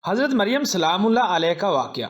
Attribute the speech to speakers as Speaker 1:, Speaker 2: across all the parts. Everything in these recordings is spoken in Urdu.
Speaker 1: حضرت مریم سلام اللہ علیہ کا واقعہ۔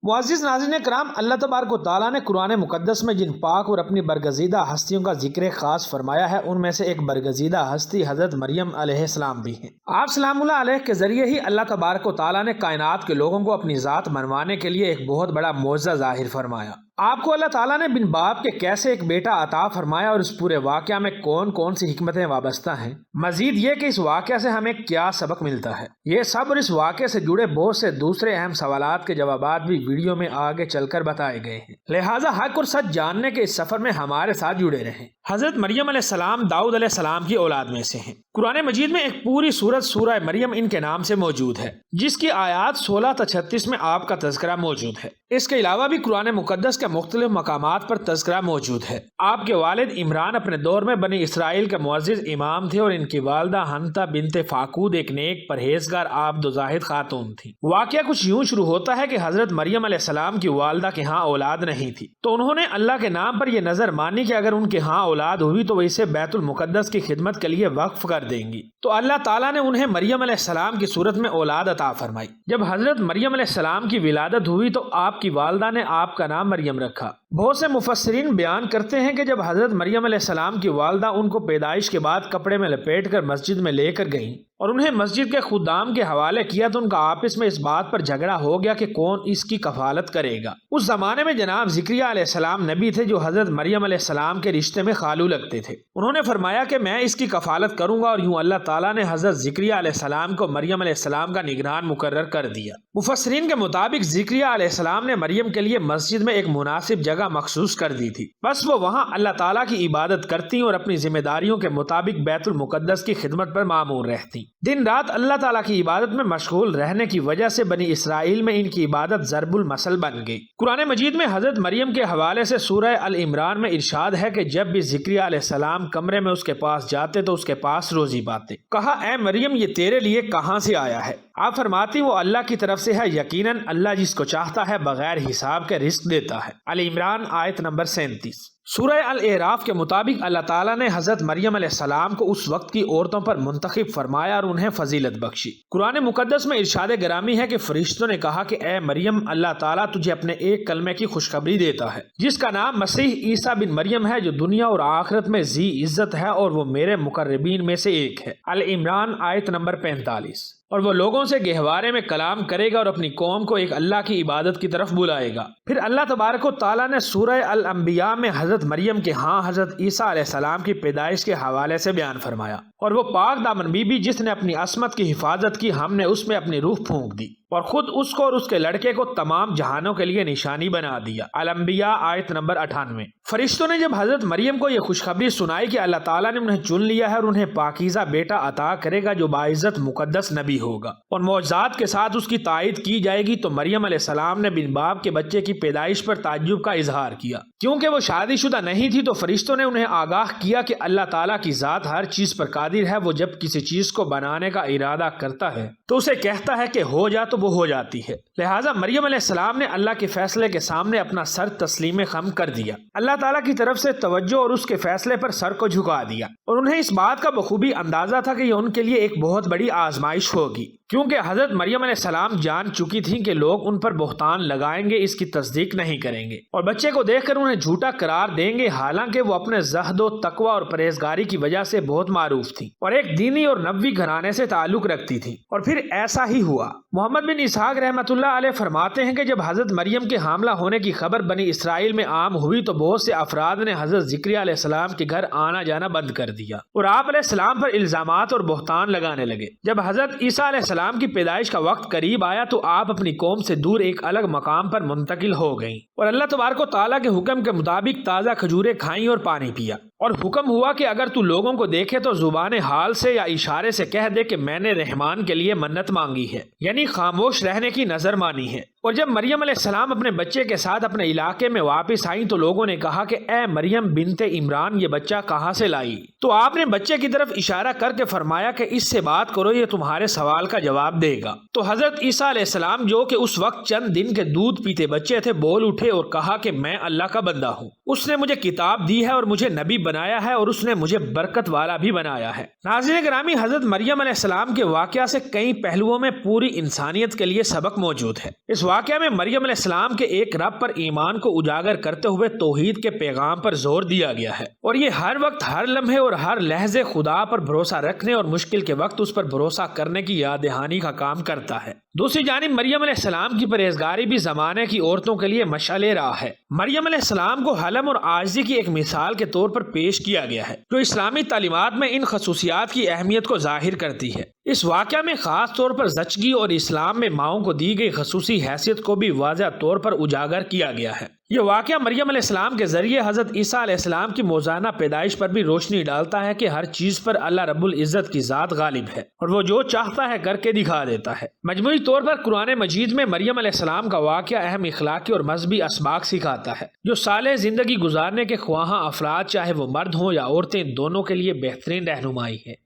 Speaker 1: معزز ناظرین کرام، اللہ تبارک و تعالیٰ نے قرآن مقدس میں جن پاک اور اپنی برگزیدہ ہستیوں کا ذکر خاص فرمایا ہے، ان میں سے ایک برگزیدہ ہستی حضرت مریم علیہ السلام بھی ہیں۔ آپ سلام اللہ علیہ کے ذریعے ہی اللہ تبارک و تعالیٰ نے کائنات کے لوگوں کو اپنی ذات منوانے کے لیے ایک بہت بڑا معجزہ ظاہر فرمایا۔ آپ کو اللہ تعالیٰ نے بن باپ کے کیسے ایک بیٹا عطا فرمایا اور اس پورے واقعہ میں کون کون سی حکمتیں وابستہ ہیں، مزید یہ کہ اس واقعہ سے ہمیں کیا سبق ملتا ہے، یہ سب اور اس واقعے سے جڑے بہت سے دوسرے اہم سوالات کے جوابات بھی ویڈیو میں آگے چل کر بتائے گئے ہیں، لہٰذا حق اور سچ جاننے کے اس سفر میں ہمارے ساتھ جڑے رہیں۔ حضرت مریم علیہ السلام داؤد علیہ السلام کی اولاد میں سے ہیں۔ قرآن مجید میں ایک پوری سورت سورہ مریم ان کے نام سے موجود ہے، جس کی آیات 16 تا 36 میں آپ کا تذکرہ موجود ہے۔ اس کے علاوہ بھی قرآن مقدس کے مختلف مقامات پر تذکرہ موجود ہے۔ آپ کے والد عمران اپنے دور میں بنی اسرائیل کے معزز امام تھے اور ان کی والدہ حنطہ بنت فاقود ایک نیک پرہیزگار عابد و زاہد خاتون تھی۔ واقعہ کچھ یوں شروع ہوتا ہے کہ حضرت مریم علیہ السلام کی والدہ کے ہاں اولاد نہیں تھی، تو انہوں نے اللہ کے نام پر یہ نظر مانی کہ اگر ان کے ہاں اولاد ہوئی تو وہ اسے بیت المقدس کی خدمت کے لیے وقف کر دیں گی، تو اللہ تعالیٰ نے انہیں مریم علیہ السلام کی صورت میں اولاد عطا فرمائی۔ جب حضرت مریم علیہ السلام کی ولادت ہوئی تو آپ کی والدہ نے آپ کا نام مریم رکھا۔ بہت سے مفسرین بیان کرتے ہیں کہ جب حضرت مریم علیہ السلام کی والدہ ان کو پیدائش کے بعد کپڑے میں لپیٹ کر مسجد میں لے کر گئیں اور انہیں مسجد کے خدام کے حوالے کیا تو ان کا آپس میں اس بات پر جھگڑا ہو گیا کہ کون اس کی کفالت کرے گا۔ اس زمانے میں جناب زکریا علیہ السلام نبی تھے جو حضرت مریم علیہ السلام کے رشتے میں خالو لگتے تھے۔ انہوں نے فرمایا کہ میں اس کی کفالت کروں گا، اور یوں اللہ تعالیٰ نے حضرت زکریا علیہ السلام کو مریم علیہ السلام کا نگران مقرر کر دیا۔ مفسرین کے مطابق زکریا علیہ السلام نے مریم کے لیے مسجد میں ایک مناسب جگہ مخصوص کر دی تھی، بس وہ وہاں اللہ تعالیٰ کی عبادت کرتی اور اپنی ذمہ داریوں کے مطابق بیت المقدس کی خدمت پر مامور رہتی۔ دن رات اللہ تعالیٰ کی عبادت میں مشغول رہنے کی وجہ سے بنی اسرائیل میں ان کی عبادت ضرب المثل بن گئی۔ قرآن مجید میں حضرت مریم کے حوالے سے سورہ ال عمران میں ارشاد ہے کہ جب بھی زکریا علیہ السلام کمرے میں اس کے پاس جاتے تو اس کے پاس روزی پاتے۔ کہا، اے مریم، یہ تیرے لیے کہاں سے آیا ہے؟ آپ فرماتی وہ اللہ کی طرف سے ہے، یقیناً اللہ جس کو چاہتا ہے بغیر حساب کے رزق دیتا ہے۔ ال عمران آیت نمبر 37۔ سورہ الاعراف کے مطابق اللہ تعالیٰ نے حضرت مریم علیہ السلام کو اس وقت کی عورتوں پر منتخب فرمایا اور انہیں فضیلت بخشی۔ قرآن مقدس میں ارشاد گرامی ہے کہ فرشتوں نے کہا کہ اے مریم، اللہ تعالیٰ تجھے اپنے ایک کلمے کی خوشخبری دیتا ہے جس کا نام مسیح عیسیٰ بن مریم ہے، جو دنیا اور آخرت میں ذی عزت ہے اور وہ میرے مقربین میں سے ایک ہے۔ ال-عمران آیت نمبر 45۔ اور وہ لوگوں سے گہوارے میں کلام کرے گا اور اپنی قوم کو ایک اللہ کی عبادت کی طرف بلائے گا۔ پھر اللہ تبارک و تعالیٰ نے سورہ الانبیاء میں حضرت مریم کے ہاں حضرت عیسیٰ علیہ السلام کی پیدائش کے حوالے سے بیان فرمایا، اور وہ پاک دامن بی بی جس نے اپنی عصمت کی حفاظت کی، ہم نے اس میں اپنی روح پھونک دی اور خود اس کو اور اس کے لڑکے کو تمام جہانوں کے لیے نشانی بنا دیا۔ الانبیاء آیت نمبر 98۔ فرشتوں نے جب حضرت مریم کو یہ خوشخبری سنائی کہ اللہ تعالیٰ نے انہیں چن لیا ہے اور انہیں پاکیزہ بیٹا عطا کرے گا جو باعزت مقدس نبی ہوگا اور معجزات کے ساتھ اس کی تائید کی جائے گی، تو مریم علیہ السلام نے بن باپ کے بچے کی پیدائش پر تعجب کا اظہار کیا۔ کیونکہ وہ شادی شدہ نہیں تھی تو فرشتوں نے انہیں آگاہ کیا کہ اللہ تعالیٰ کی ذات ہر چیز پر قادر ہے، وہ جب کسی چیز کو بنانے کا ارادہ کرتا ہے تو اسے کہتا ہے کہ ہو جا تو وہ ہو جاتی ہے۔ لہٰذا مریم علیہ السلام نے اللہ کے فیصلے کے سامنے اپنا سر تسلیم خم کر دیا، اللہ تعالیٰ کی طرف سے توجہ اور اس کے فیصلے پر سر کو جھکا دیا، اور انہیں اس بات کا بخوبی اندازہ تھا کہ یہ ان کے لیے ایک بہت بڑی آزمائش ہوگی، کیونکہ حضرت مریم علیہ السلام جان چکی تھیں کہ لوگ ان پر بہتان لگائیں گے، اس کی تصدیق نہیں کریں گے اور بچے کو دیکھ کر انہیں جھوٹا قرار دیں گے، حالانکہ وہ اپنے زہد و تقوی اور پرہیزگاری کی وجہ سے بہت معروف تھیں اور ایک دینی اور نبوی گھرانے سے تعلق رکھتی تھیں۔ اور پھر ایسا ہی ہوا۔ محمد بن اسحاق رحمۃ اللہ علیہ فرماتے ہیں کہ جب حضرت مریم کے حاملہ ہونے کی خبر بنی اسرائیل میں عام ہوئی تو بہت سے افراد نے حضرت زکریا علیہ السلام کے گھر آنا جانا بند کر دیا اور آپ علیہ السلام پر الزامات اور بہتان لگانے لگے۔ جب حضرت عیسیٰ علیہ السلام کی پیدائش کا وقت قریب آیا تو آپ اپنی قوم سے دور ایک الگ مقام پر منتقل ہو گئیں اور اللہ تبارک و تعالیٰ کے حکم کے مطابق تازہ کھجوریں کھائیں اور پانی پیا، اور حکم ہوا کہ اگر تو لوگوں کو دیکھے تو زبان حال سے یا اشارے سے کہہ دے کہ میں نے رحمان کے لیے منت مانگی ہے، یعنی خاموش رہنے کی نظر مانی ہے۔ اور جب مریم علیہ السلام اپنے بچے کے ساتھ اپنے علاقے میں واپس آئیں تو لوگوں نے کہا کہ اے مریم بنت عمران، یہ بچہ کہاں سے لائی؟ تو آپ نے بچے کی طرف اشارہ کر کے فرمایا کہ اس سے بات کرو، یہ تمہارے سوال کا جواب دے گا۔ تو حضرت عیسیٰ علیہ السلام جو کہ اس وقت چند دن کے دودھ پیتے بچے تھے بول اٹھے اور کہا کہ میں اللہ کا بندہ ہوں، اس نے مجھے کتاب دی ہے اور مجھے نبی بنایا ہے اور اس نے مجھے برکت والا بھی بنایا ہے۔ ناظرین گرامی، حضرت مریم علیہ السلام کے واقعہ سے کئی پہلوؤں میں پوری انسانیت کے لیے سبق موجود ہے۔ اس واقعہ میں مریم علیہ السلام کے ایک رب پر ایمان کو اجاگر کرتے ہوئے توحید کے پیغام پر زور دیا گیا ہے، اور یہ ہر وقت، ہر لمحے اور ہر لحظے خدا پر بھروسہ رکھنے اور مشکل کے وقت اس پر بھروسہ کرنے کی یاد دہانی کا کام کرتا ہے۔ دوسری جانب مریم علیہ السلام کی پرہیزگاری بھی زمانے کی عورتوں کے لیے مشعل راہ ہے۔ مریم علیہ السلام کو حلم اور عاجزی کی ایک مثال کے طور پر پیش کیا گیا ہے، جو اسلامی تعلیمات میں ان خصوصیات کی اہمیت کو ظاہر کرتی ہے۔ اس واقعہ میں خاص طور پر زچگی اور اسلام میں ماؤں کو دی گئی خصوصی حیثیت کو بھی واضح طور پر اجاگر کیا گیا ہے۔ یہ واقعہ مریم علیہ السلام کے ذریعے حضرت عیسیٰ علیہ السلام کی موزانہ پیدائش پر بھی روشنی ڈالتا ہے کہ ہر چیز پر اللہ رب العزت کی ذات غالب ہے، اور وہ جو چاہتا ہے کر کے دکھا دیتا ہے۔ مجموعی طور پر قرآن مجید میں مریم علیہ السلام کا واقعہ اہم اخلاقی اور مذہبی اسباق سکھاتا ہے، جو صالح زندگی گزارنے کے خواہاں افراد، چاہے وہ مرد ہوں یا عورتیں، دونوں کے لیے بہترین رہنمائی ہے۔